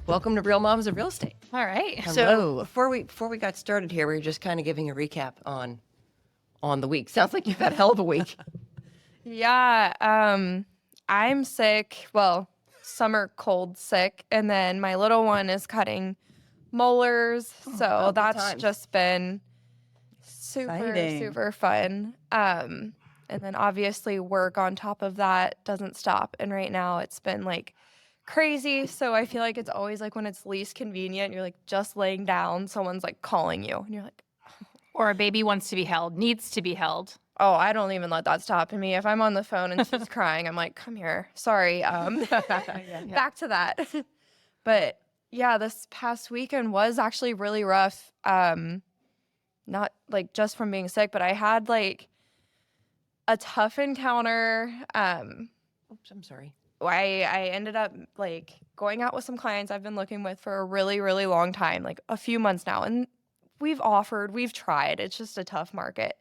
Welcome to Real Moms of Real Estate. All right. So before we got started here, we were just kind of giving a recap on the week. Sounds like you've had a hell of a week. Yeah, I'm sick. Well, summer cold sick, and then my little one is cutting molars, so good that's times. just been Exciting. super fun. And then obviously work on top of that doesn't stop, and right now it's been like crazy. So I feel like it's always like when it's least convenient, you're like just laying down, someone's like calling you, and you're like, Or a baby wants to be held, needs to be held. oh, I don't even let that stop me. If I'm on the phone and she's crying, I'm like, come here. Sorry. Back to that. But yeah, this past weekend was actually really rough. Not like just from being sick, but I had like a tough encounter. Oops, I'm sorry. I ended up like going out with some clients I've been looking with for a really, really long time, like a few months now. And we've tried. It's just a tough market.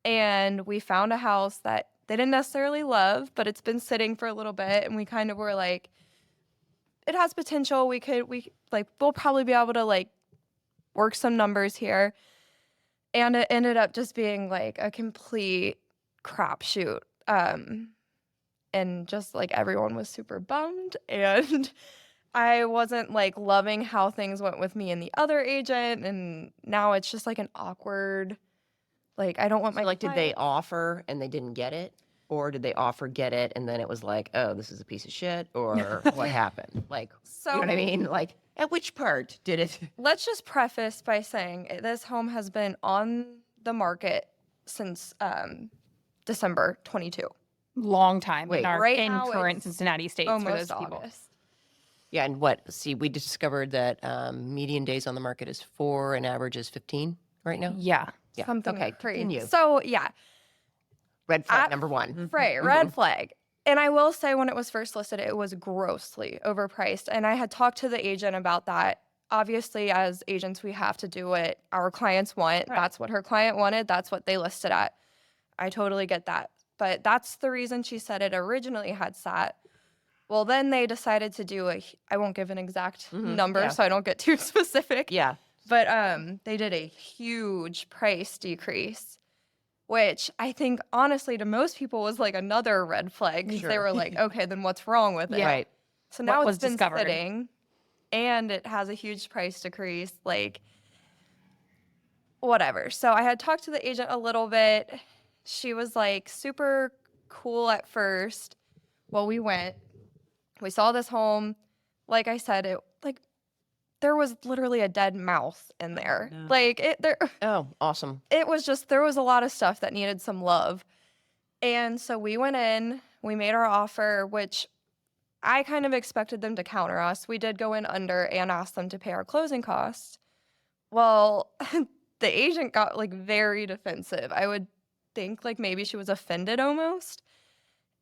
And we found a house that they didn't necessarily love, but it's been sitting for a little bit. And we kind of were like, it has potential. We'll probably be able to like work some numbers here. And it ended up just being like a complete crapshoot. And just like everyone was super bummed. And I wasn't like loving how things went with me and the other agent. And now it's just like an awkward, like I don't want my Did they client- offer and they didn't get it? Or did they offer, get it, and then it was like, oh, this is a piece of shit? Or what happened? Like, So you know what I mean? Like, at which part did it? let's just preface by saying this home has been on the market since December 22. Long time Wait, in our right in now current it's Cincinnati states for Almost those people. August. Yeah, and what? See, we discovered that median days on the market is 4 and average is 15 right now. Yeah. Yeah. Something Okay, crazy. continue. So yeah, Red flag At- number one. right, red flag. And I will say when it was first listed, it was grossly overpriced. And I had talked to the agent about that. Obviously, as agents, we have to do what our clients want. Right. That's what her client wanted. That's what they listed at. I totally get that. But that's the reason she said it originally had sat. Well, then they decided to do I won't give an exact number yeah. so I don't get too specific. Yeah. But they did a huge price decrease, which I think honestly to most people was like another red flag because they Sure. were like, okay, then what's wrong with it? Yeah. Right. So now What it's was been discovered? sitting and it has a huge price decrease, like whatever. So I had talked to the agent a little bit. She was like super cool at first. Well, we saw this home. Like I said, there was literally a dead mouse in there. No. Oh, awesome. It was just, there was a lot of stuff that needed some love. And so we went in, we made our offer, which I kind of expected them to counter us. We did go in under and ask them to pay our closing costs. Well, the agent got like very defensive. I would think like maybe she was offended almost.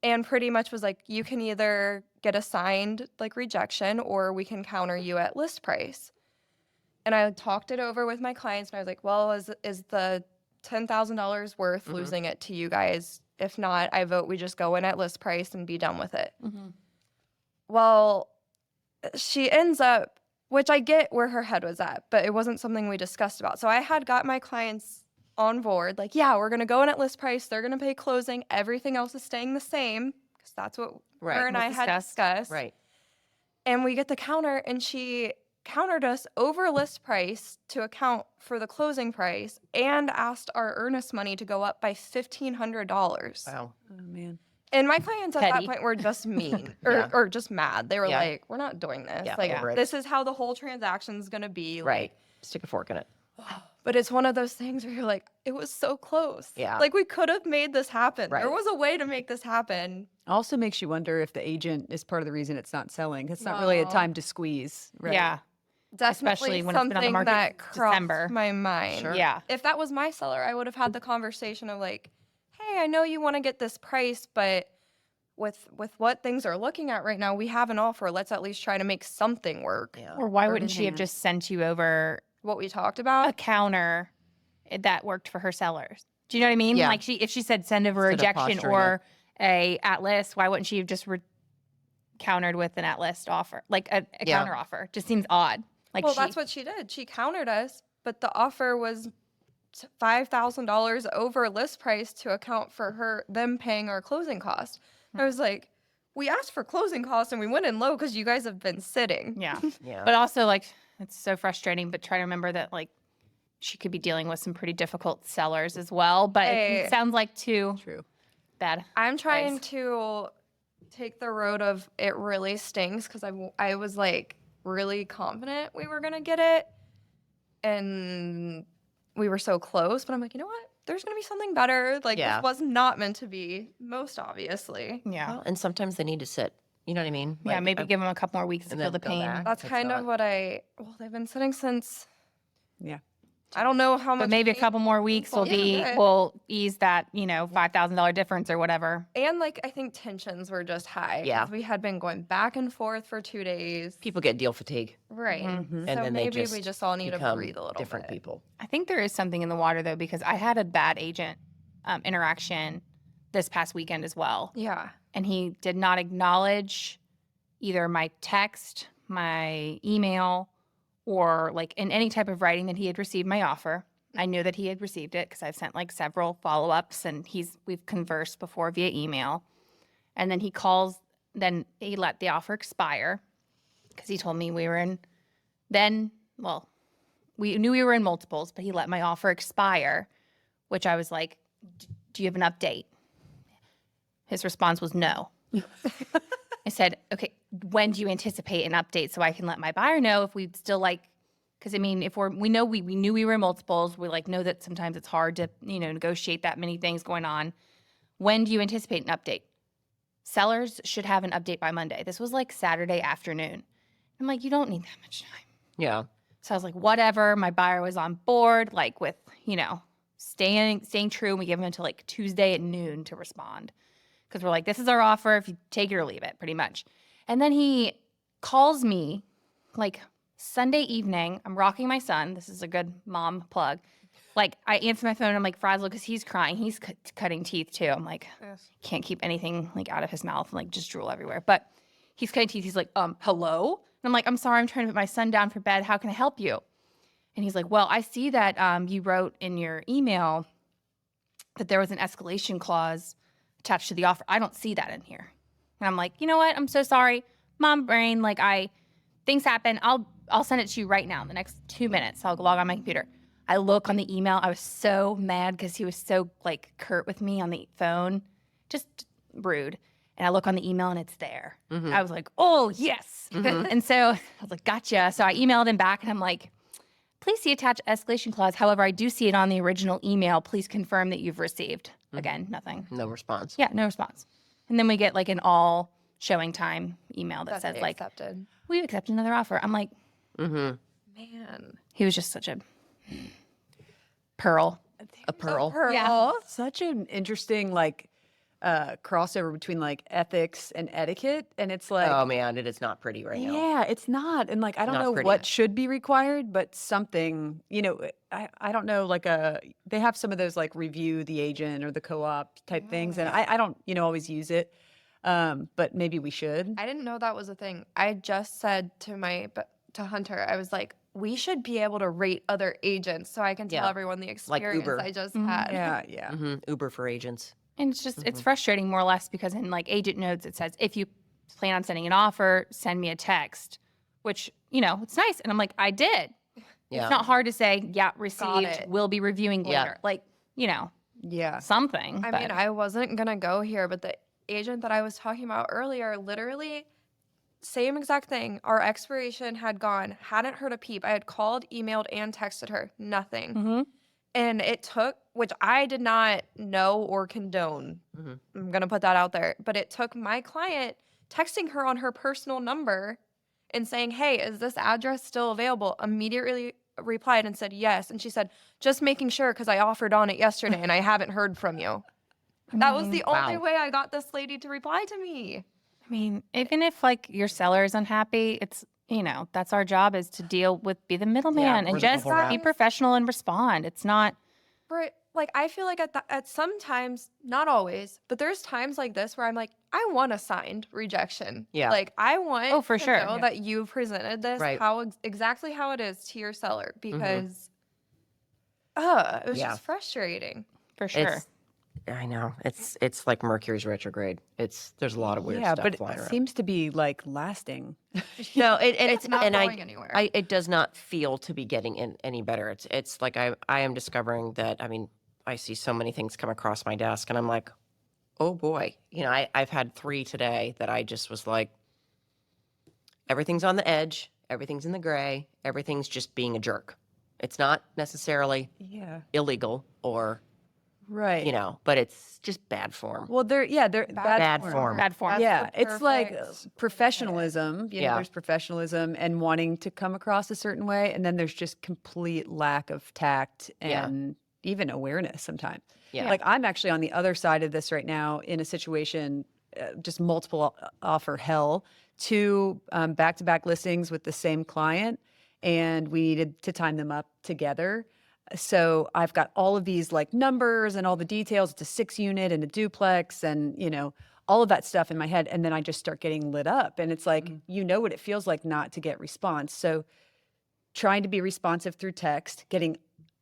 And pretty much was like, you can either get a signed like rejection or we can counter you at list price. And I talked it over with my clients and I was like, well, is the $10,000 worth losing it to you guys? If not, I vote we just go in at list price and be done with it. Well, she ends up, which I get where her head was at, but it wasn't something we discussed about. So I had got my clients on board, like, yeah, we're going to go in at list price. They're going to pay closing. Everything else is staying the same because that's what Right. her and I had discussed. Right. And we get the counter, and she countered us over list price to account for the closing price and asked our earnest money to go up by $1,500. Wow. Oh, man. And my clients at Petty. that point were just mean Yeah. or just mad. They were Yeah. like, we're not doing this. Yeah, Like, over it. this is how the whole transaction's going to be. Right. Stick a fork in it. But it's one of those things where you're like, it was so close. Yeah. Like, we could have made this happen. Right. There was a way to make this happen. Also makes you wonder if the agent is part of the reason it's not selling. It's not really a No. time to squeeze, right? Yeah. Definitely Especially when it's been on the something market that since crossed December. my mind. Sure. Yeah. If that was my seller, I would have had the conversation of like, hey, I know you want to get this price, but with what things are looking at right now, we have an offer. Let's at least try to make something work. Yeah. Or why wouldn't she have just sent you over What we talked a about. counter that worked for her sellers? Do you know what I mean? Yeah. Like if she said send over a Instead of rejection posturing or a at list, why wouldn't she have just countered with an at list offer, like a Yeah. counter offer. Just seems odd. Like Well, she, that's what she did. She countered us, but the offer was $5,000 over list price to account for them paying our closing costs. I was like, we asked for closing costs and we went in low because you guys have been sitting. yeah. Yeah. But also, like, it's so frustrating. But try to remember that, like, she could be dealing with some pretty difficult sellers as well. But Hey. it sounds like too True. bad. I'm trying Nice. to take the road of it really stinks because I was like really confident we were going to get it. And we were so close, but I'm like, you know what? There's going to be something better. Like, Yeah. this was not meant to be, most obviously. Yeah. Well, and sometimes they need to sit. You know what I mean? Yeah, Like, maybe I- give them a couple more weeks to and feel then the go pain. back. That's It's kind not- of what they've been sitting since, Yeah. I don't know how much. But maybe a pain- couple more weeks will Yeah. will ease that, $5,000 difference or whatever. And like, I think tensions were just high. 'cause Yeah. We had been going back and forth for 2 days. People get deal fatigue, Right. Mhm. So and then maybe they just we just all need to become breathe a little different bit. people. I think there is something in the water though, because I had a bad agent interaction this past weekend as well. Yeah. And he did not acknowledge either my text, my email, or like in any type of writing that he had received my offer. I knew that he had received it because I've sent like several follow-ups and we've conversed before via email. And then he calls, then he let the offer expire because he told me we were in, we knew we were in multiples, but he let my offer expire, which I was like, do you have an update? His response was no. I said, okay, when do you anticipate an update so I can let my buyer know if we'd still like, because I mean, if we knew we were in multiples, we like know that sometimes it's hard to, negotiate that many things going on. When do you anticipate an update? Sellers should have an update by Monday. This was like Saturday afternoon. I'm like, you don't need that much time. Yeah. So I was like, whatever. My buyer was on board, like with, staying true. And we gave him until like Tuesday at noon to respond. Because we're like, this is our offer. If you take it or leave it, pretty much. And then he calls me like Sunday evening. I'm rocking my son. This is a good mom plug. Like, I answer my phone. I'm like, frazzled because he's crying. He's cutting teeth too. I'm like, can't keep anything like out of his mouth and like just drool everywhere. But he's cutting teeth. He's like, hello? And I'm like, I'm sorry. I'm trying to put my son down for bed. How can I help you? And he's like, well, I see that you wrote in your email that there was an escalation clause attached to the offer. I don't see that in here. And I'm like, you know what? I'm so sorry. Mom brain, like things happen. I'll send it to you right now in the next 2 minutes. I'll log on my computer. I look on the email. I was so mad because he was so like curt with me on the phone. Just rude. And I look on the email and it's there. Mhm. I was like, oh, yes. Mhm. And so I was like, gotcha. So I emailed him back and I'm like, please see attached escalation clause. However, I do see it on the original email. Please confirm that you've received. Again, nothing. No response. Yeah, no response. And then we get like an all showing time email that says they like, accepted. we've accepted another offer. I'm like, Mm-hmm. Man. he was just such a pearl. A pearl. Yeah. Such an interesting crossover between like ethics and etiquette, and it's like, Oh man, it is not pretty right now. yeah, it's not, and like I don't Not know pretty. what should be required, but something, I don't know, like they have some of those like review the agent or the co-op type things, and I don't always use it, but maybe we should. I didn't know that was a thing. I just said to Hunter, I was like, we should be able to rate other agents so I can tell Yeah. everyone the Like experience Uber. I just Mhm. had. Yeah. Mm-hmm. Uber for agents. And it's just, it's frustrating more or less because in like agent notes, it says, if you plan on sending an offer, send me a text, which, it's nice. And I'm like, I did. Yeah. It's not hard to say, yeah, received, it. we'll be reviewing Yeah. later. Like, Yeah. something. I mean, I wasn't going to go here, but the agent that I was talking about earlier, literally, same exact thing. Our expiration had gone, hadn't heard a peep. I had called, emailed, and texted her. Nothing. Mhm. And it took, which I did not know or condone. Mhm. I'm going to put that out there. But it took my client texting her on her personal number and saying, hey, is this address still available? Immediately replied and said yes. And she said, just making sure because I offered on it yesterday and I haven't heard from you. That was the only Wow. way I got this lady to reply to me. I mean, even if like your seller is unhappy, it's, that's our job is to be the middleman we're and the just bubble wrap. be professional and respond. It's not, like I feel like at some times, not always, but there's times like this where I'm like, I want a signed rejection. Yeah. Like I want Oh, for to sure. know Yeah. that you presented this Right. how exactly how it is to your seller because it was Yeah. just frustrating. For sure. It's, I know. It's like Mercury's retrograde. There's a lot of weird yeah, stuff but it flying around. seems to be like lasting. No, and It's not going anywhere. It does not feel to be getting any better. It's like I am discovering that. I mean, I see so many things come across my desk, and I'm like, oh boy. I've had 3 today that I just was like, everything's on the edge, everything's in the gray, everything's just being a jerk. It's not necessarily Yeah. illegal or Right. but it's just bad form. Well, they're Bad form. Bad form. That's yeah, the it's like perfect professionalism. You know, Yeah. there's professionalism and wanting to come across a certain way, and then there's just complete lack of tact Yeah. and even awareness sometimes. Yeah. Like I'm actually on the other side of this right now in a situation, just multiple offer hell, 2 back-to-back listings with the same client, and we needed to time them up together. So I've got all of these like numbers and all the details. It's a 6-unit and a duplex and, all of that stuff in my head. And then I just start getting lit up. And it's like, you know what it feels like not to get response. So trying to be responsive through text, getting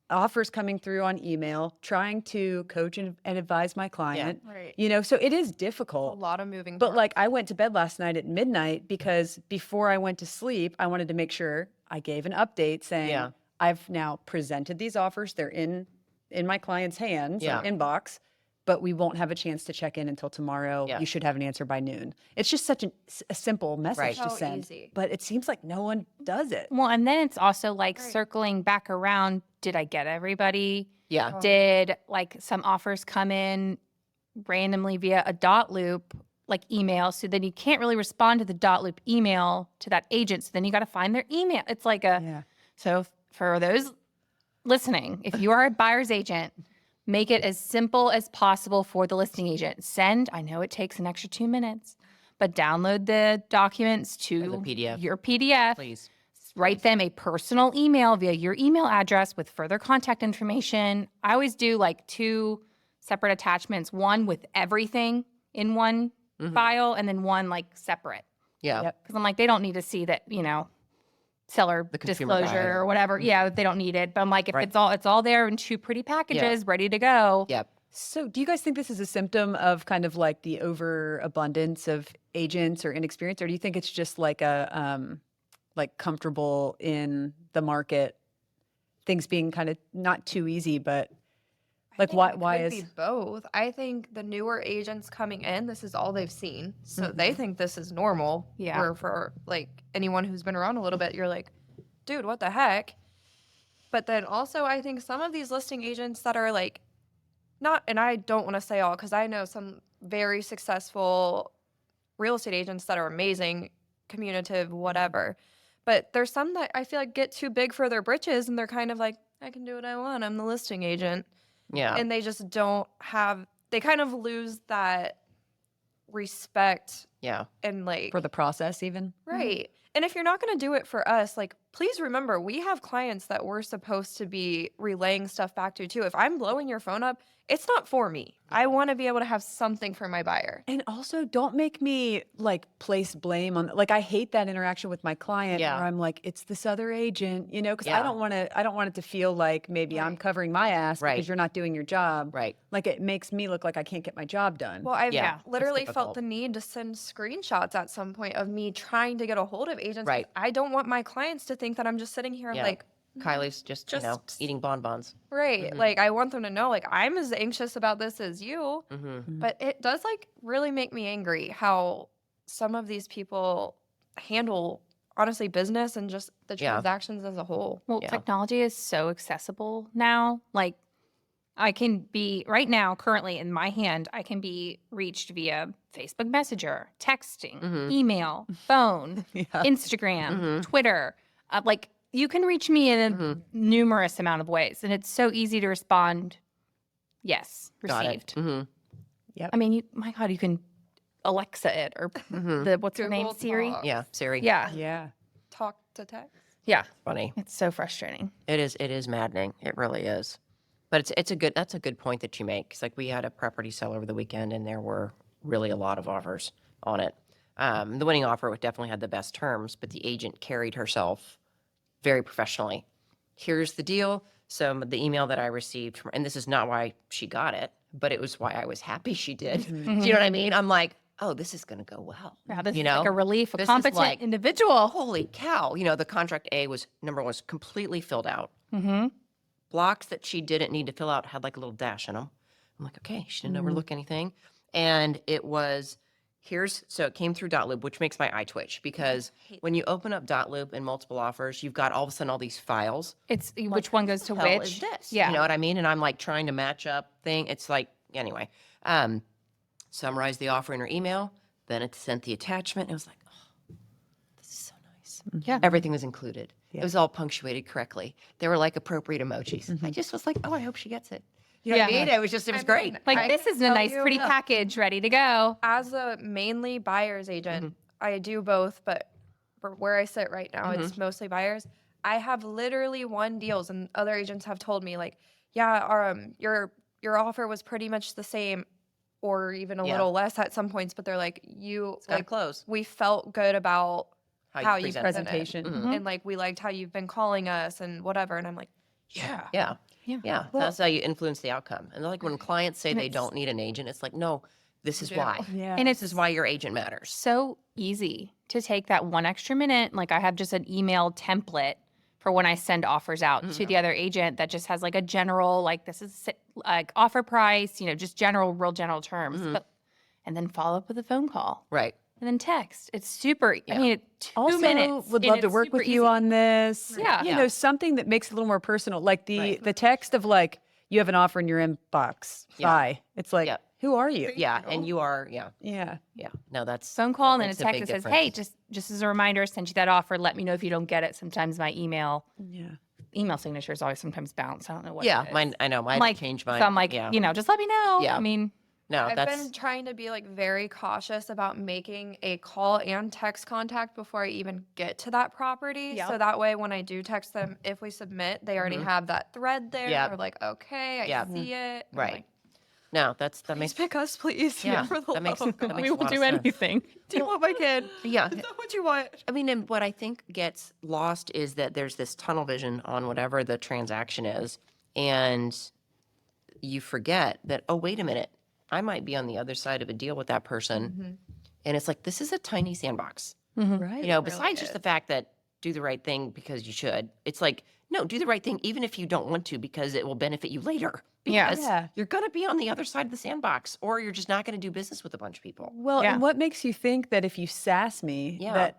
offers coming through on email, trying to coach and advise my client, Right. so it is A difficult. lot of moving But parts. like I went to bed last night at midnight because before I went to sleep, I wanted to make sure I gave an update saying, Yeah. I've now presented these offers. They're in my client's hands, Yeah. inbox, but we won't have a chance to check in until tomorrow. Yeah. You should have an answer by noon. It's just such a simple message Right. to So send, easy. but it seems like no one does it. Well, and then it's also like Right. circling back around. Did I get everybody? Yeah. Did like some offers come in randomly via a dot loop, like email? So then you can't really respond to the dot loop email to that agent. So then you got to find their email. It's like so for those listening, if you are a buyer's agent, make it as simple as possible for the listing agent. I know it takes an extra 2 minutes, but download the documents to As a PDF. your PDF. Please. Write them a personal email via your email address with further contact information. I always do like 2 separate attachments, one with everything in one file and then one like separate. Yeah. Yep. Because I'm like, they don't need to see that, seller The consumer disclosure guide. or whatever. Yeah, they don't need it. But I'm like, if Right. it's all there in 2 pretty packages ready to go. Yep. So, do you guys think this is a symptom of kind of like the overabundance of agents or inexperience, or do you think it's just like a like comfortable in the market, things being kind of not too easy, but like think why it could is be both? I think the newer agents coming in, this is all they've seen, so they think this is normal. Yeah. Where for like anyone who's been around a little bit, you're like, dude, what the heck? But then also, I think some of these listing agents that are like, not, and I don't want to say all because I know some very successful real estate agents that are amazing, communicative, whatever. But there's some that I feel like get too big for their britches, and they're kind of like, I can do what I want. I'm the listing agent. Yeah. And they just don't have, they kind of lose that respect Yeah. and like, for the process even? right. And if you're not going to do it for us, like, please remember, we have clients that we're supposed to be relaying stuff back to too. If I'm blowing your phone up, it's not for me. I want to be able to have something for my buyer. And also, don't make me like place blame on, like, I hate that interaction with my client Yeah. where I'm like, it's this other agent, because Yeah. I don't want it to feel like maybe I'm Right. covering my ass Right. because you're not doing your job. Right. Like, it makes me look like I can't get my job done. Well, I've Yeah, it's literally difficult. felt the need to send screenshots at some point of me trying to get a hold of agents. Right. I don't want my clients to think that I'm just sitting here Yeah. like, Kylie's just, Just- eating bonbons. right. Like, I want them to know, like, I'm as anxious about this as you. Mm-hmm. But it does like really make me angry how some of these people handle honestly business and just the Yeah. transactions as a whole. Well, Yeah. technology is so accessible now. Like, I can be right now, currently in my hand, I can be reached via Facebook Messenger, texting, Mhm. email, phone, Yeah. Instagram, Mhm. Twitter. Like, you can reach me in a Mhm. numerous amount of ways, and it's so easy to respond. Yes, Got it. received. Mm-hmm. I mean, my God, you can Alexa it or Mm-hmm. what's her name, Google Siri. Talk. Yeah. Siri. Yeah, Yeah. Talk to text. yeah. Funny. It's so frustrating. It is maddening. It really is. But that's a good point that you make. 'Cause like we had a property sell over the weekend and there were really a lot of offers on it. The winning offer definitely had the best terms, but the agent carried herself very professionally. Here's the deal. So the email that I received from, and this is not why she got it, but it was why I was happy she did. Do you know what I mean? I'm like, oh, this is going to go well. Yeah, this you is know, like a relief, a This is competent like, individual. holy cow. The contract A was number one, was completely filled out. Mm-hmm. Blocks that she didn't need to fill out had like a little dash in them. I'm like, okay, she didn't overlook anything. And it was, so it came through Dotloop, which makes my eye twitch because when you open up Dotloop and multiple offers, you've got all of a sudden all these files. It's which one goes to Hell which? is this? Yeah. You know what I mean? And I'm like trying to match up thing. It's like, anyway, summarize the offer in her email. Then it sent the attachment. It was like, oh, this is so nice. Yeah. Everything was included. Yeah. It was all punctuated correctly. They were like appropriate emojis. I just was like, oh, I hope she gets it. You know what I Yeah. mean? It was great. Like I this can is a tell nice, you- pretty package ready to go. As a mainly buyer's agent, I do both, but for where I sit right now, it's mostly buyers. I have literally won deals, and other agents have told me like, yeah, your offer was pretty much the same, or even a Yeah. little less at some points. But they're like, It's got to like close. we felt good about how you present it. presented, Presentation. and like we liked how you've been calling us and whatever. And I'm like, Yeah. Yeah. Yeah. That's how you influence the outcome. And like when clients say And they it's- don't need an agent, it's like, no, this is do. why. Yeah. And This is why your agent matters. so easy to take that one extra minute. Like I have just an email template for when I send offers out to the other agent that just has like a general, like this is like offer price, just real general terms. And then follow up with a phone call Right. and then text. It's super, I mean, 2 Also, minutes. would and love to it's work super with you easy. on this. Yeah. You Yeah. know, something that makes it a little more personal. Like the Right. the text of like, you have an offer in your inbox. Yeah. Bye. It's like, Yep. who are you? Yeah. And you are, yeah. Yeah. Yeah. No, that's Phone call and then a makes text big that says, "Hey, difference. just as a reminder, send you that offer. Let me know if you don't get it." Sometimes my email signatures always sometimes bounce. I don't know what. Yeah. it is. Mine, I know. Mine I'm like, changed mine. so I'm like, yeah. just let me know. Yeah. I mean, No, I've that's been trying to be like very cautious about making a call and text contact before I even get to that property. Yep. So that way, when I do text them, if we submit, they already have that thread there. Yep. They're like, okay, I Yep. see it. And I'm right. like, No, that Please makes pick us, please. yeah. For the That makes love of that God. makes we a will lot do of sense. anything. Do you want my kid? Yeah. Is that what you want? I mean, and what I think gets lost is that there's this tunnel vision on whatever the transaction is, and you forget that, oh, wait a minute, I might be on the other side of a deal with that person. And it's like, this is a tiny sandbox. Right. Besides just the fact that do the right thing because you should, it's like, no, do the right thing even if you don't want to because it will benefit you later. Yeah. Because Yeah. you're going to be on the other side of the sandbox or you're just not going to do business with a bunch of people. Well, Yeah. and what makes you think that if you sass me, Yeah.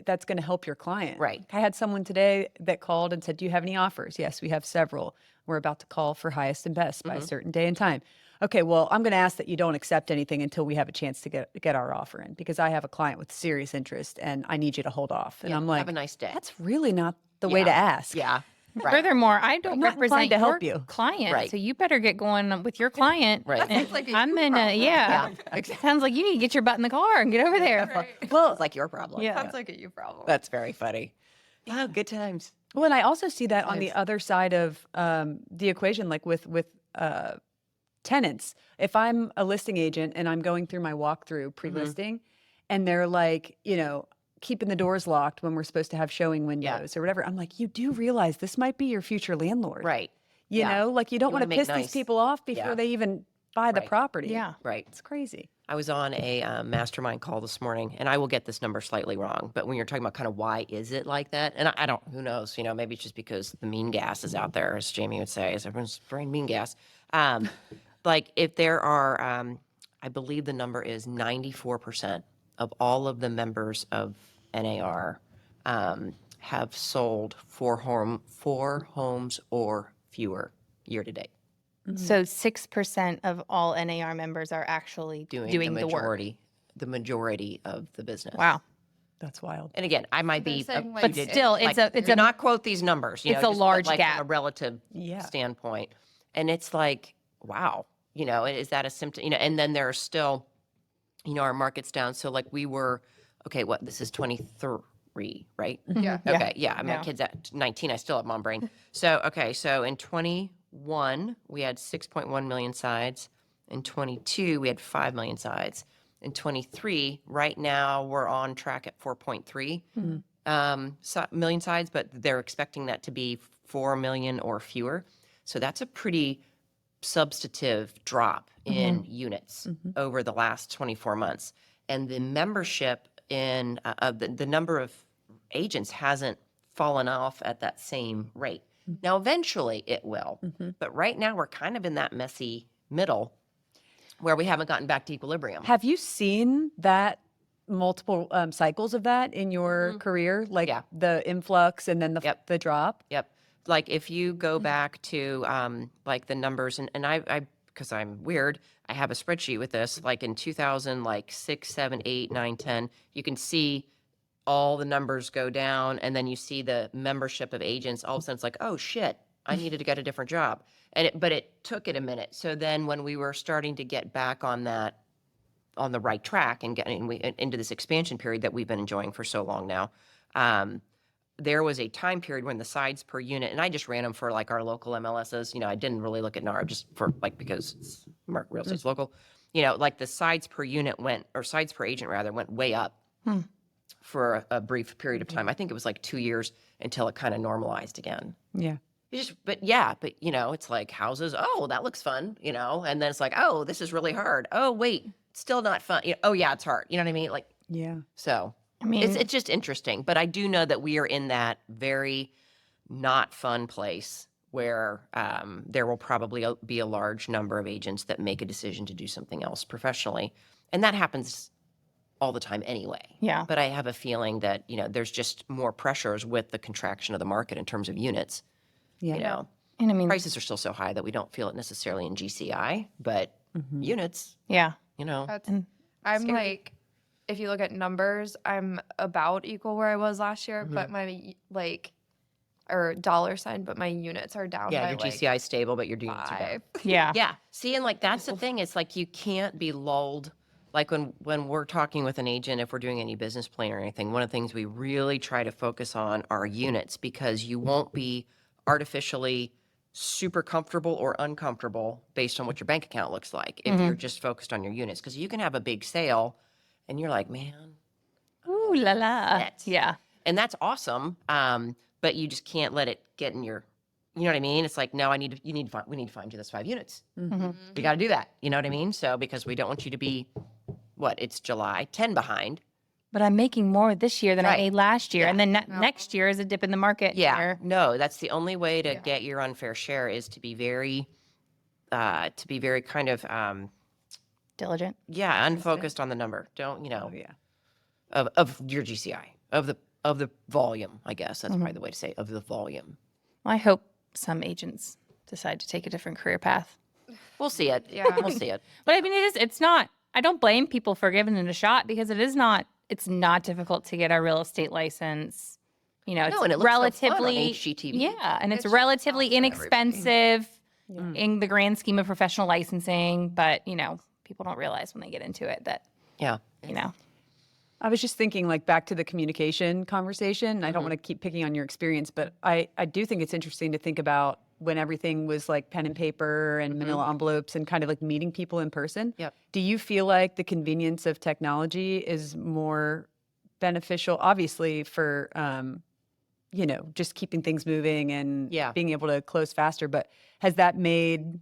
that's going to help your client? Right. I had someone today that called and said, "Do you have any offers?" Yes, we have several. We're about to call for highest and best by a certain day and time. Okay, well, I'm going to ask that you don't accept anything until we have a chance to get our offer in because I have a client with serious interest and I need you to hold off. And Yeah, I'm like, have a nice day. that's really not the way to Yeah. ask. Yeah. Right. Furthermore, I don't not represent inclined to your help you. client, Right. so you better get going with your client. Right. That And sounds like a I'm you in a problem. yeah. Sounds like you need to get your butt in the car and get over there. Well, it's like your problem. Yeah. Sounds like a you problem. That's very funny. Wow, good times. Well, and I also see that on the other side of the equation, like with tenants. If I'm a listing agent and I'm going through my walkthrough pre-listing, and they're like, keeping the doors locked when we're supposed to have showing windows or whatever, I'm like, you do realize this might be your future landlord, Right. You Yeah. know, like you don't You want wanna to make piss these nice. people off before Yeah. they even buy the Right. property. Yeah. Right. It's crazy. I was on a mastermind call this morning, and I will get this number slightly wrong. But when you're talking about kind of why is it like that, and I don't, who knows? Maybe it's just because the mean gas is out there, as Jamie would say, as everyone's spraying mean gas. Like if there are, I believe the number is 94% of all of the members of NAR have sold four homes or fewer year to date. So 6% of all NAR members are actually doing the work. The majority of the business. Wow. That's wild. And again, I might They're be, saying, like, But still, it's a not quote these numbers. it's a just large like gap. from a relative Yeah. standpoint, and it's like, wow, is that a symptom? And then there are still, our market's down. So like we were, okay, what this is 23, right? Yeah. Okay, yeah. My Yeah. kid's at 19. I still have mom brain. So okay, so in 21, 21, we had 6.1 million sides. In 22, we had 5 million sides. In 23, right now we're on track at 4.3 million sides, but they're expecting that to be 4 million or fewer. So that's a pretty substantive drop in units over the last 24 months. And the membership in the number of agents hasn't fallen off at that same rate. Now, eventually it will. But right now we're kind of in that messy middle where we haven't gotten back to equilibrium. Have you seen that multiple cycles of that in your career? Like Yeah. the influx and then the drop? Yep. Like if you go back to like the numbers and I because I'm weird, I have a spreadsheet with this. Like in 2000, like 6, 7, 8, 9, 10, you can see all the numbers go down, and then you see the membership of agents. All of a sudden, it's like, oh shit, I needed to get a different job. But it took it a minute. So then when we were starting to get back on that, on the right track and getting into this expansion period that we've been enjoying for so long now, there was a time period when the sides per unit, and I just ran them for like our local MLSs. You know, I didn't really look at NAR just for like because it's real estate's local. You know, like the sides per unit went, or sides per agent rather, went way up for a brief period of time. I think it was like 2 years until it kind of normalized again. Yeah. But you know, it's like houses. Oh, that looks fun, you know, and then it's like, oh, this is really hard. Oh, wait, still not fun. You know, oh yeah, it's hard. You know what I mean? Like, Yeah. so I mean, it's just interesting. But I do know that we are in that very not fun place where there will probably be a large number of agents that make a decision to do something else professionally, and that happens all the time anyway. yeah. But I have a feeling that, you know, there's just more pressures with the contraction of the market in terms of units. Yeah. You know, And I mean, prices are still so high that we don't feel it necessarily in GCI, but units, yeah. you know. That's, And I'm scary. like, if you look at numbers, I'm about equal where I was last year, but my or dollar sign, but my units are down Yeah, by your like GCI is stable, but your units are down. 5. Yeah. Yeah. See, and like that's the thing. It's like you can't be lulled. Like when we're talking with an agent, if we're doing any business plan or anything, one of the things we really try to focus on are units, because you won't be artificially super comfortable or uncomfortable based on what your bank account looks like if you're just focused on your units. Because you can have a big sale and you're like, man, Ooh la la. Net. Yeah. and that's awesome. But you just can't let it get in your, you know what I mean? It's like, no, we need to find you those 5 units. We got to do that. You know what I mean? So, because we don't want you to be, it's July, 10 behind. But I'm making more this year than I Right. made last year. Yeah. And then next year is a dip in the market. Yeah. year. No, that's the only way to get your unfair share is to be very kind of, Diligent. unfocused on the number. Don't, you know, Oh, yeah. of your GCI, of the volume, I guess. That's probably the way to say it, of the volume. Well, I hope some agents decide to take a different career path. We'll see it. Yeah. We'll see it. But I mean, it's not, I don't blame people for giving it a shot because it's not difficult to get a real estate license. You know, it's No, and it looks so fun on relatively, HGTV. yeah, and it's It's just relatively not for everybody. inexpensive in the grand scheme of professional licensing. But, you know, people don't realize when they get into it that, Yeah. you know, I was just thinking, like, back to the communication conversation. I don't want to keep picking on your experience, but I do think it's interesting to think about when everything was like pen and paper and manila envelopes and kind of like meeting people in person. Yep. Do you feel like the convenience of technology is more beneficial, obviously, for, you know, just keeping things moving and Yeah. being able to close faster? But has that made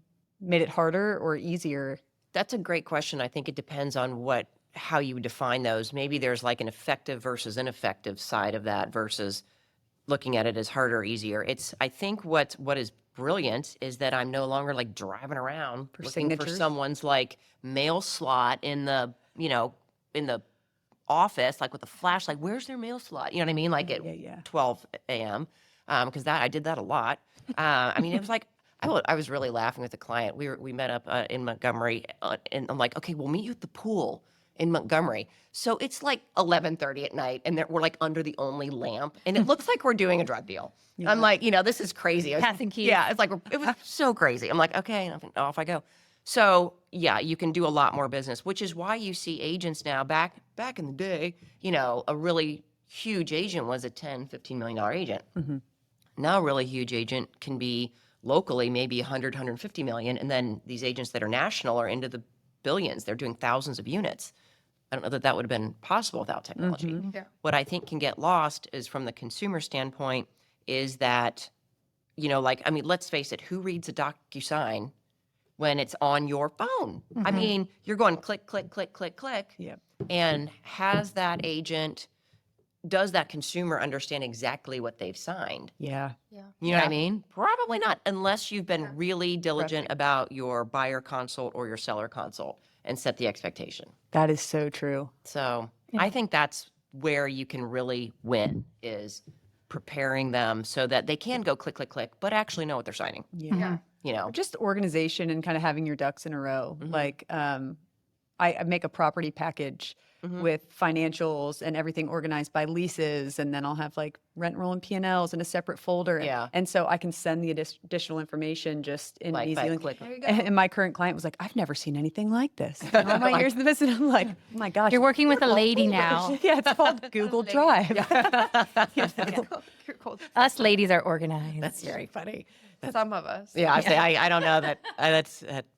it harder or easier? That's a great question. I think it depends on how you define those. Maybe there's like an effective versus ineffective side of that versus looking at it as harder or easier. I think what is brilliant is that I'm no longer like driving around For looking for signatures? someone's like mail slot in the, you know, in the office, like with a flashlight. Where's their mail slot? You know what I mean? Like at Yeah. 12 a.m. Because I did that a lot. I mean, it was like, I was really laughing with a client. We met up in Montgomery, and I'm like, okay, we'll meet you at the pool in Montgomery. So it's like 11:30 at night, and we're like under the only lamp, and it looks like we're doing a drug deal. I'm like, you know, this is crazy. Passing keys. Yeah, it's like it was so crazy. I'm like, okay, and off I go. So yeah, you can do a lot more business, which is why you see agents now. Back in the day, you know, a really huge agent was a $10, $15 million agent. Now, a really huge agent can be locally maybe 100, 150 million. And then these agents that are national are into the billions. They're doing thousands of units. I don't know that that would have been possible without technology. Yeah. What I think can get lost is from the consumer standpoint is that, you know, like, I mean, let's face it, who reads a DocuSign when it's on your phone? I mean, you're going click, click, click, click, click. Yep. And has that agent, does that consumer understand exactly what they've signed? Yeah. You know what I mean? Probably not, unless you've been really diligent about your buyer consult or your seller consult and set the expectation. That is so true. So I think that's where you can really win is preparing them so that they can go click, click, click, but actually know what they're signing. Yeah. You know, Just organization and kind of having your ducks in a row. Like I make a property package with financials and everything organized by leases, and then I'll have like rent roll and P&Ls in a separate folder. Yeah. And so I can send the additional information just in Like an easy by link. click. There you go. And my current client was like, I've never seen anything like this. In all my years in the business, I'm like, oh my gosh. You're working with a lady now. Yeah, it's called Google Drive. Us ladies are organized. That's very funny. Some of us. Yeah, I say I don't know that.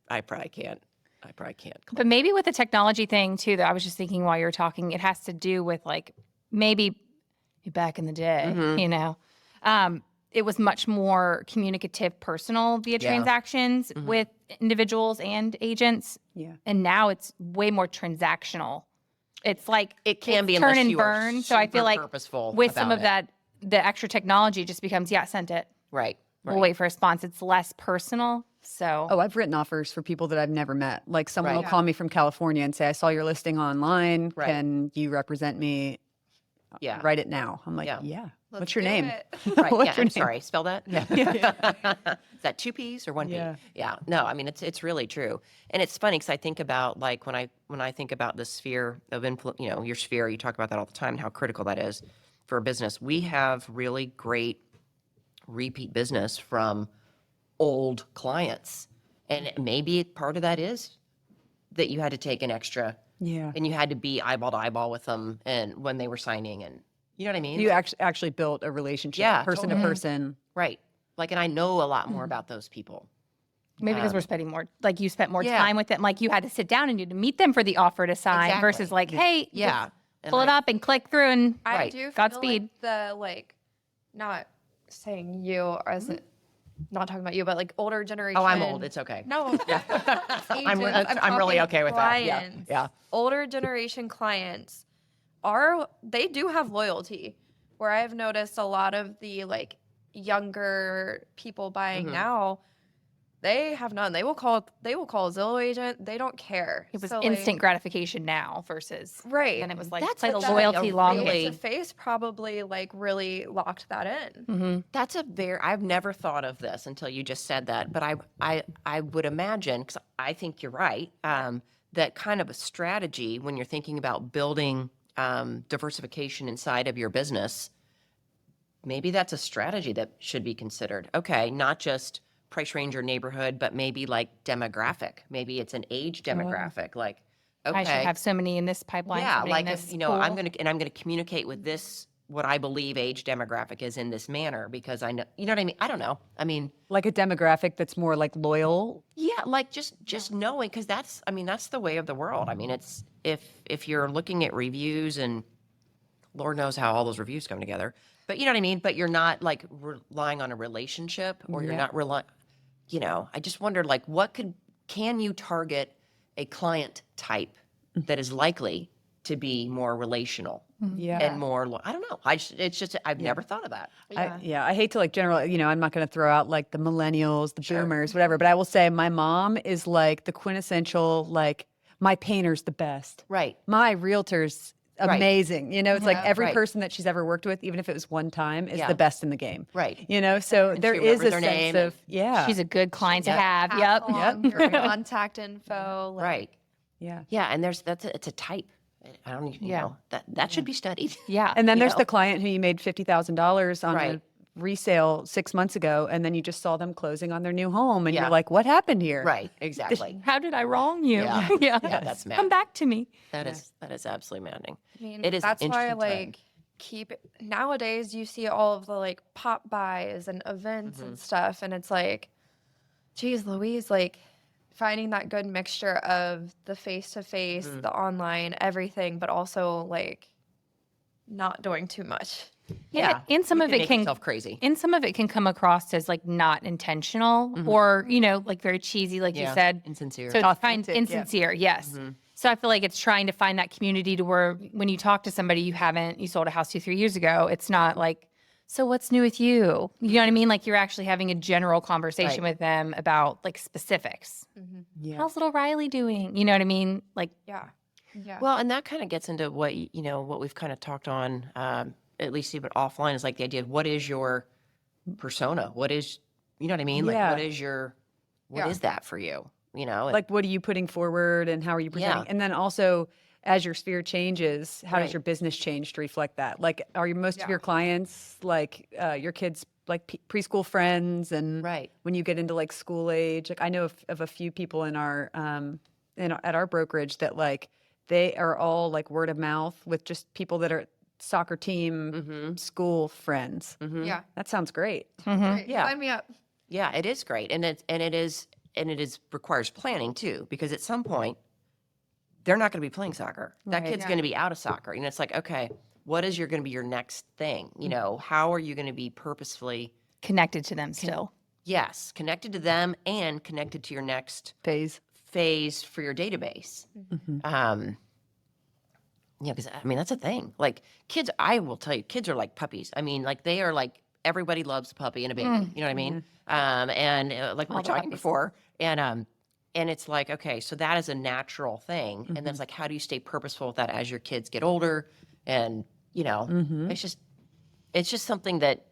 I probably can't. I probably can't. But maybe with the technology thing too, that I was just thinking while you were talking, it has to do with like maybe back in the day, you know, it was much more communicative, personal via Yeah. transactions with individuals and agents. Yeah. And now it's way more transactional. It's like It can it's be turn unless and you are burn. So I feel super like purposeful with some about of it. that, the extra technology just becomes, yeah, sent it. Right. We'll wait for a response. It's less personal. So Oh, I've written offers for people that I've never met. Like someone Right. will call me from California and say, I saw your listing online. Right. Can you represent me? Yeah. Write it now. I'm like, Yeah. yeah. Let's What's your do name? it. Right. What's Yeah. your I'm name? sorry. Spell that. Yeah. Is that 2 P's or 1 P? Yeah. Yeah. No, I mean it's really true, and it's funny because I think about like when I think about the sphere of influence, you know, your sphere. You talk about that all the time and how critical that is for a business. We have really great repeat business from old clients, and maybe part of that is that you had to take an extra Yeah. and you had to be eyeball to eyeball with them and when they were signing, and you know what I mean? You actually built a relationship, Yeah, person totally. to person. Right. Like, and I know a lot more about those people. maybe because we're spending more, like you spent more yeah. time with them. Like you had to sit down and you had to meet them for the offer to sign Exactly. versus like, hey, Yeah. just And pull it I- up and click through and I Right. do feel Godspeed. like the not saying you as not talking about you, but like older generation. Oh, I'm old. It's okay. No, I'm agents, really talking okay with that. Yeah. clients, Yeah. Older generation clients they do have loyalty. Where I've noticed a lot of the like younger people buying Mm-hmm. now, they have none. They will call a Zillow agent. They don't care. it was So, like, instant gratification now versus Right. and it was like That's play the actually a loyalty long really- game. Face to face probably like really locked that in. That's I've never thought of this until you just said that, but I would imagine, because I think you're right, that kind of a strategy when you're thinking about building diversification inside of your business, maybe that's a strategy that should be considered. Okay, not just price range or neighborhood, but maybe like demographic. Maybe it's an age demographic. Like, okay, I should have so many in this pipeline. so yeah, many in like this if, you know, I'm pool. gonna communicate with this what I believe age demographic is in this manner because I know, you know what I mean. I don't know. I mean, Like a demographic that's more like loyal. yeah, like just knowing, because that's the way of the world. I mean, it's if you're looking at reviews, and Lord knows how all those reviews come together, but you know what I mean. But you're not like relying on a relationship, or you're not relying. You know, I just wondered like can you target a client type that is likely to be more relational Yeah. and more. I don't know. It's just I've never thought of that. I hate to like general, you know, I'm not going to throw out like the millennials, the boomers, whatever, but I will say my mom is like the quintessential, like my painter's the best. Right. My realtor's Right. amazing. You know, it's like every Right. person that she's ever worked with, even if it was one time, is Yeah. the best in the game. Right. You know, so there she is a remembers their sense name of, yeah. She's a good client to Yep. have. Pass Yep. along your contact info. Like, Right. yeah. Yeah, and it's a type. I don't even know that should be studied. Yeah. And then You there's know? the client who you made $50,000 on Right. a resale 6 months ago, and then you just saw them closing on their new home, and Yeah. you're like, what happened here? Right. Exactly. How did I wrong you? Yeah. yeah. Yeah, that's Come mad. back to me. That is absolutely maddening. I mean, It is that's an why interesting time. like nowadays you see all of the like pop buys and events and stuff, and it's like Geez Louise, like finding that good mixture of the face to face, the online, everything, but also like not doing too much. Yeah. And some You of can it make can yourself crazy. and some of it can come across as like not intentional or, like very cheesy, like you Yeah. said. Insincere. So it's kind Authentic, yeah. insincere, yes. So I feel like it's trying to find that community to where when you talk to somebody you sold a house 2-3 years ago, it's not like, so what's new with you? You know what I mean? Like you're actually having a general conversation Right. with them about like specifics. Yeah. How's little Riley doing? You know what I mean? Like, Yeah. Yeah. Well, and that kind of gets into what what we've kind of talked on, at least even offline, is like the idea of what is your persona? What is, you know what I mean? Like, Yeah. what is your, what Yeah. is that for you? You know, and- Like, what are you putting forward and how are you presenting? Yeah. And then also, as your sphere changes, how Right. does your business change to reflect that? Like, are you most of Yeah. your clients like your kids like preschool friends? And Right. when you get into like school age, like I know of a few people in our at our brokerage that like they are all like word of mouth with just people that are soccer team, school friends. Yeah. That sounds great. Great. Yeah. Sign me up. Yeah, it is great, and it is requires planning too, because at some point they're not going to be playing soccer. That Right. kid's Yeah. going to be out of soccer, and it's like, okay, what is going to be your next thing? You know, how are you going to be purposefully, connected to them still. yes, connected to them and connected to your next Phase. phase for your database? Yeah, because I mean that's a thing. Like kids, I will tell you, kids are like puppies. I mean, like they are like everybody loves a puppy and a baby. You know what I mean? And like we were All the talking puppies. before, and it's like okay, so that is a natural thing, and then it's like how do you stay purposeful with that as your kids get older, and it's just something that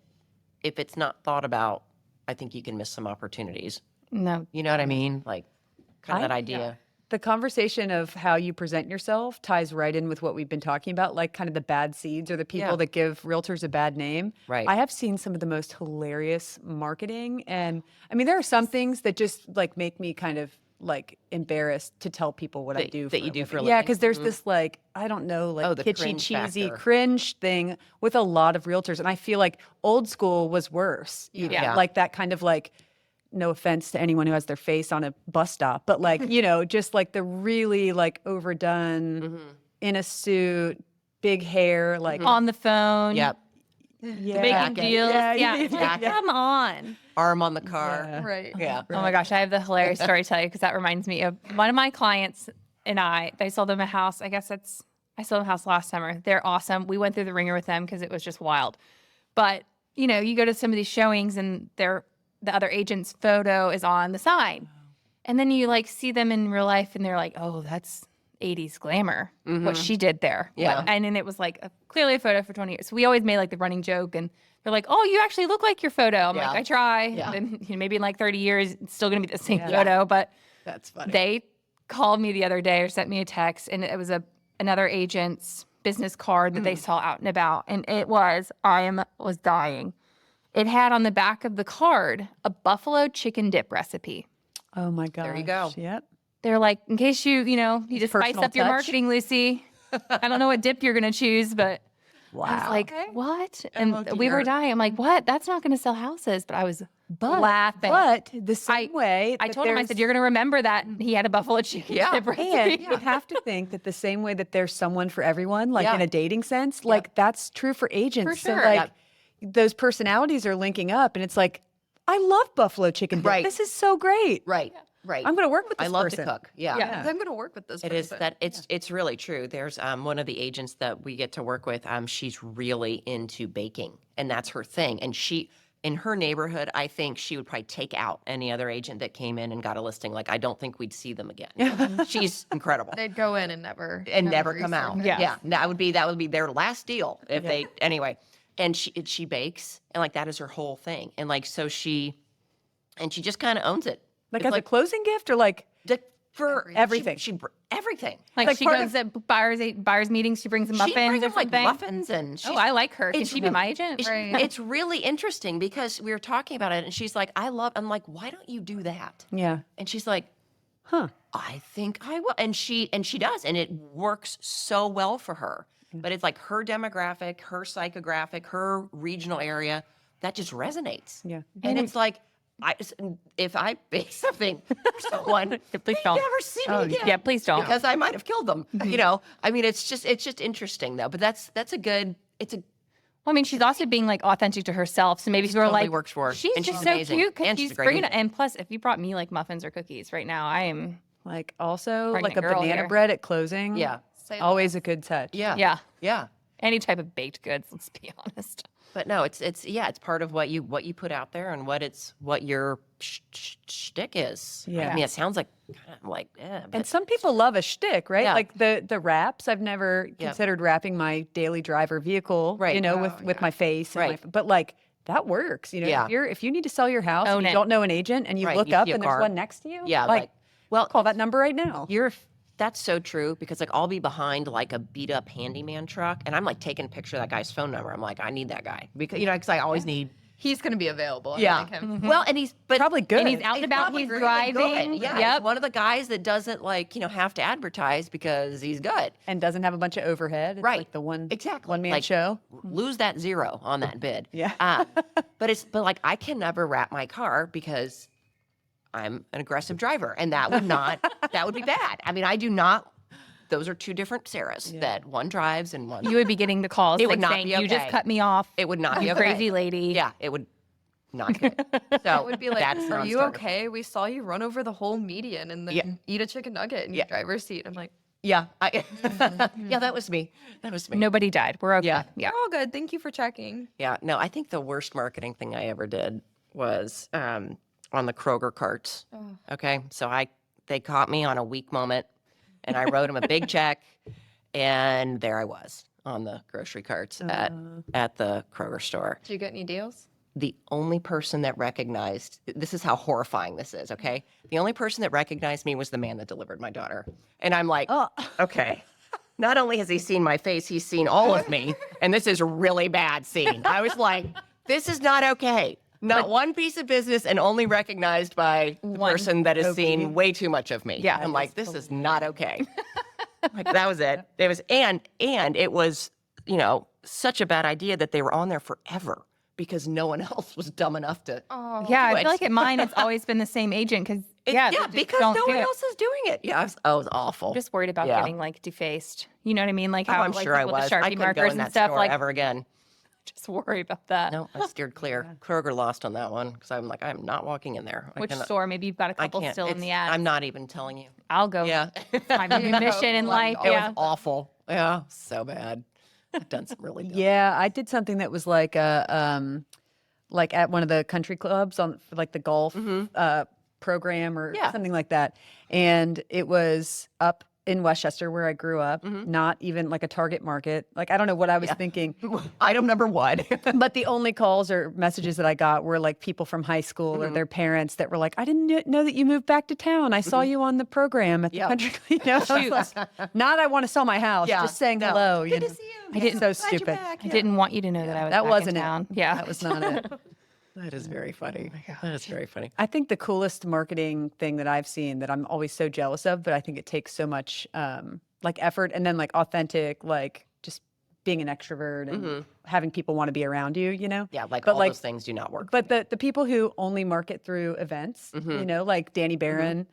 if it's not thought about, I think you can miss some opportunities. No. You know what I mean? Like kind of that I- idea. The conversation of how you present yourself ties right in with what we've been talking about, like kind of the bad seeds or the people Yeah. that give realtors a bad name. Right. I have seen some of the most hilarious marketing. And I mean, there are some things that just like make me kind of like embarrassed to tell people what I That- do that for you a do for a living. Yeah, living? because there's this like, I don't know, like Oh, the kitschy, cringe cheesy factor. cringe thing with a lot of realtors. And I feel like old school was worse. even. Yeah. Like that kind of like, no offense to anyone who has their face on a bus stop, but like, just like the really like overdone in a suit, big hair, like, On the phone. Yep. yeah. Making Jacket. deals. Yeah, Yeah. yeah, It's like, come on. Arm on the car. Yeah. Right. Yeah. Oh my gosh, I have the hilarious story to tell you because that reminds me of one of my clients and they sold them a house. I sold them a house last summer. They're awesome. We went through the ringer with them because it was just wild. But, you go to some of these showings and the other agent's photo is on the sign. And then you like see them in real life and they're like, oh, that's 80s glamour, what she did there. Yeah. And then it was like clearly a photo for 20 years. So we always made like the running joke and they're like, oh, you actually look like your photo. I'm Yeah. like, I try. Yeah. And maybe in like 30 years, it's still going to be the same photo. But That's funny. they called me the other day or sent me a text and it was another agent's business card that they saw out and about. And it was, was dying. It had on the back of the card a buffalo chicken dip recipe. Oh my gosh. There you go. Yep. They're like, in case you need to spice personal up your touch. marketing, Lucy. I don't know what dip you're going to choose, but I was like, Okay. what? And Oh, we were dear. dying. I'm like, what? That's not going to sell houses. But I was laughing. But the same way, I that told him, I there's- said, you're going to remember that he had a buffalo chicken Yeah. dip recipe. And you have to think that the same way that there's someone for everyone, like Yeah. in a dating sense, like that's true for agents. For So sure. like those personalities are linking up and it's like, I love buffalo chicken dip. Right. This is so great. Right. Right. I'm going to work with this I love person. to cook. Yeah. Yeah. I'm going to work with this It person. is that it's really true. There's one of the agents that we get to work with. She's really into baking, and that's her thing. And she, in her neighborhood, I think she would probably take out any other agent that came in and got a listing. Like I don't think we'd see them again. She's incredible. They'd go in and never Never come out. resurface. Yeah. Yeah, that would be their last deal if they anyway. And she bakes, and like that is her whole thing. And like so she just kind of owns it. Like It's as a closing gift or like for Everything. Everything. Like she part goes at buyers meetings, she brings them muffins She brings or them like something. muffins, and Oh, I like her. Can it's she be re- my agent? It's, Right. it's really interesting because we were talking about it, and she's like, I'm like, why don't you do that? yeah. And she's like, Huh. I think I will. And she does, and it works so well for her. But it's like her demographic, her psychographic, her regional area, that just resonates. Yeah. And it's like, if I bake something for someone, Please they don't. never see me again. Yeah, please don't. Because I might have killed them. I mean, it's just interesting though. But that's a good. It's a Well, I mean, she's also being like authentic to herself. So maybe people are totally like, works for her. she's And just she's so amazing. cute because And she's she's a great bringing it. leader. And plus, if you brought me like muffins or cookies right now, I am, Like also Pregnant like a girl banana here. bread at closing. yeah, Say Always a good touch. yeah, yeah, any type of baked goods, let's be honest. But no, it's part of what you put out there and what your shtick is. I Yeah. mean, it sounds like kind of like And but some people love a shtick, right? Yeah. Like the wraps. I've never considered wrapping my daily driver vehicle, Right. with my face. And Right. but like that works. Yeah. If you need to sell your house Own and you it. don't know an agent and you Right, look you up see a and car. there's one next to you, yeah, like well, call that number right now. that's so true because like I'll be behind like a beat up handyman truck and I'm like taking a picture of that guy's phone number. I'm like, I need that guy because because I always need. He's gonna be available. I Yeah. like him. Well, and he's Probably good. And he's out and about, probably he's really driving. good. Yeah, Yep. he's one of the guys that doesn't like have to advertise because he's good. and doesn't have a bunch of overhead. It's Right. like the one Exactly. one man Like, show. Lose that zero on that bid. Yeah. But like I can never wrap my car because I'm an aggressive driver, and that would be bad. I mean, I do not. Those are two different Sarahs. That one drives and one. You would be getting the calls It like would not saying, be you just okay. cut me off. It would not be You okay. crazy lady. Yeah, it would not. Good. So It would be like, that's are you non-starter. okay? We saw you run over the whole median and then Yeah. eat a chicken nugget in your driver's seat. I'm like, Yeah, yeah, that was me. That was me. Nobody died. We're okay. Yeah. Yeah. we're all good. Thank you for checking. Yeah, no, I think the worst marketing thing I ever did was on the Kroger carts. Okay, so they caught me on a weak moment, and I wrote them a big check, and there I was on the grocery carts at the Kroger store. Did you get any deals? The only person that recognized this is how horrifying this is. Okay, the only person that recognized me was the man that delivered my daughter, and I'm like, okay. Not only has he seen my face, he's seen all of me. And this is a really bad scene. I was like, this is not okay. Not one piece of business and only recognized by the person that has seen way too much of me. Yeah. I'm like, this is not okay. Like that was it. It was and it was, such a bad idea that they were on there forever because no one else was dumb enough to Yeah, I do feel it. like at mine, it's always been the same agent because, because no one else is doing it. Yeah, it was awful. I'm just worried about Yeah. getting like defaced. You know what I mean? Like Oh, how I'm like, sure I people with was. the I Sharpie couldn't go markers in that and stuff. store Like, ever again. just worry about that. No, I steered clear. Kroger lost on that one because I'm like, I'm not walking in there. Which I cannot- store? Maybe you've got a I couple can't. still in the It's- ad. I'm not even telling you. I'll go. Yeah. My new mission in life. It Yeah. was awful. Yeah, so bad. I've done some really dumb. Yeah, I did something that was like like at one of the country clubs on like the golf program or Yeah. something like that, and it was up in Westchester where I grew up, not even like a target market. Like I don't know what I was thinking, Item number one. but the only calls or messages that I got were like people from high school or their parents that were like, "I didn't know that you moved back to town. I saw you on the program at the Yeah. country." I was like, not I want to sell my house, Yeah, just saying no. hello. Good to know. see you. I didn't. So Glad you're stupid. back. I didn't want you to know that I was That back wasn't in town. it. Yeah. That was not it. That is very funny. That is very funny. I think the coolest marketing thing that I've seen that I'm always so jealous of, but I think it takes so much like effort and then like authentic, like just being an extrovert and having people want to be around you, Yeah, like But all like- those things do not work. But the people who only market through events, like Danny Barron,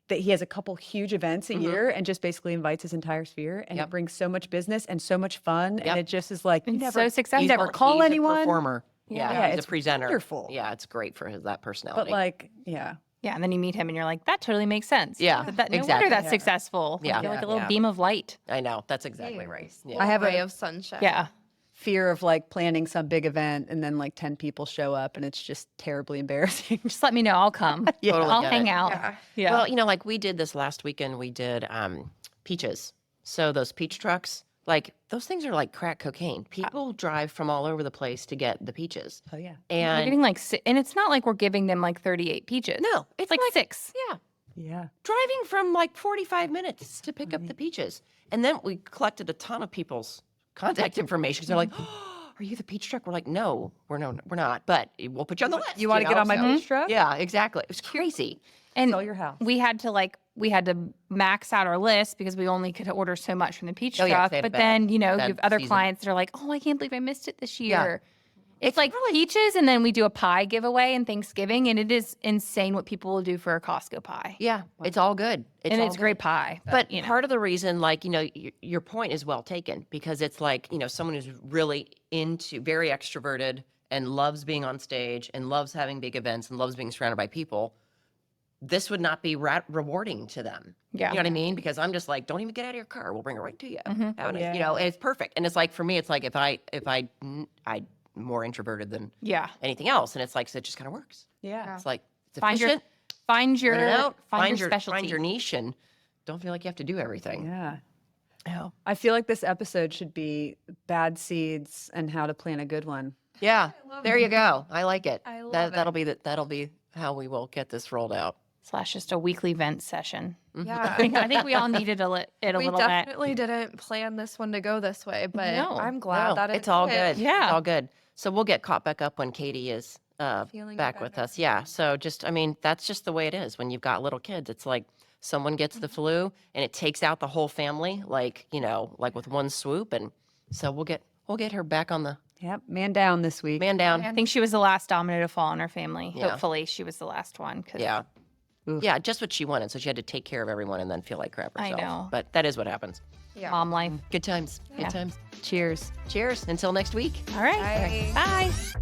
that he has a couple huge events a year and just basically invites his entire sphere and Yep. it brings so much business and so much fun. Yep. And it just is like, you It's never, so successful. you never call He's anyone. A performer. Yeah, Yeah, he's it's a presenter. wonderful. Yeah, it's great for that personality. But like, yeah. Yeah. And then you meet him and you're like, that totally makes sense. Yeah, No exactly. wonder that's Yeah. successful. Yeah. You're like a little Yeah. beam of light. I know that's exactly right. Yeah. I have a- a ray of sunshine. Yeah. Fear of like planning some big event and then like 10 people show up and it's just terribly embarrassing. Just let me know. I'll come. Totally I'll get hang it. out. Yeah. Yeah. Well, like we did this last weekend. We did peaches. So those peach trucks, like those things are like crack cocaine. People drive from all over the place to get the peaches. Oh yeah. we're And getting like, and it's not like we're giving them like 38 peaches. no, It's like 6. yeah, Yeah. driving from like 45 minutes to pick up the peaches. And then we collected a ton of people's contact information. 'Cause they're like, oh, are you the peach truck? We're like, no, we're not. But we'll put you on the list. You want to get on my so- peach truck? Yeah, exactly. It was crazy. And Sell your house. we had to max out our list because we only could order so much from the peach Oh, yeah, truck. they had a But bad- then, you bad have other season. clients that are like, oh, I can't believe I missed it this year. It's like peaches, and then we do a pie giveaway in Thanksgiving, and it is insane what people will do for a Costco pie. Yeah, it's all good. And all it's good. great pie. But you know. part of the reason, like, your point is well taken, because it's like, someone who's really very extroverted and loves being on stage and loves having big events and loves being surrounded by people, this would not be rewarding to them. Yeah. You know what I mean? Because I'm just like, don't even get out of your car. We'll bring it right to you. Mhm. Have a nice- Yeah. and it's perfect. And it's like, for me, it's like, I'm more introverted than Yeah. anything else. And it's like, so it just kind of works. Yeah. It's like, it's Find your efficient. find your Rent it out, find your specialty. find your niche, and don't feel like you have to do everything. Yeah. Yeah. I feel like this episode should be bad seeds and how to plant a good one. Yeah. love There you go. I like it. I love That'll be how we will get this rolled out. / just a weekly vent session. Yeah. I think we all needed a We little bit. definitely didn't plan this one to go this way, but No. I'm glad No, that it's all did. good. Yeah. It's all good. So we'll get caught back up when Katie is Feeling back with better. us. Yeah. So that's just the way it is when you've got little kids. It's like someone gets the flu and it takes out the whole family, like with one swoop. And so we'll get her back on the Yep. Man down this week. man down. I think she was the last domino to fall in her family. Yeah. Hopefully, she was the last one. 'Cause Yeah. Oof. Yeah, just what she wanted. So she had to take care of everyone and then feel like crap I herself. know. But that is what happens. Yeah. Mom life. Good times. Yeah. Good times. Cheers. Cheers. Until next week. All right. Bye. Bye.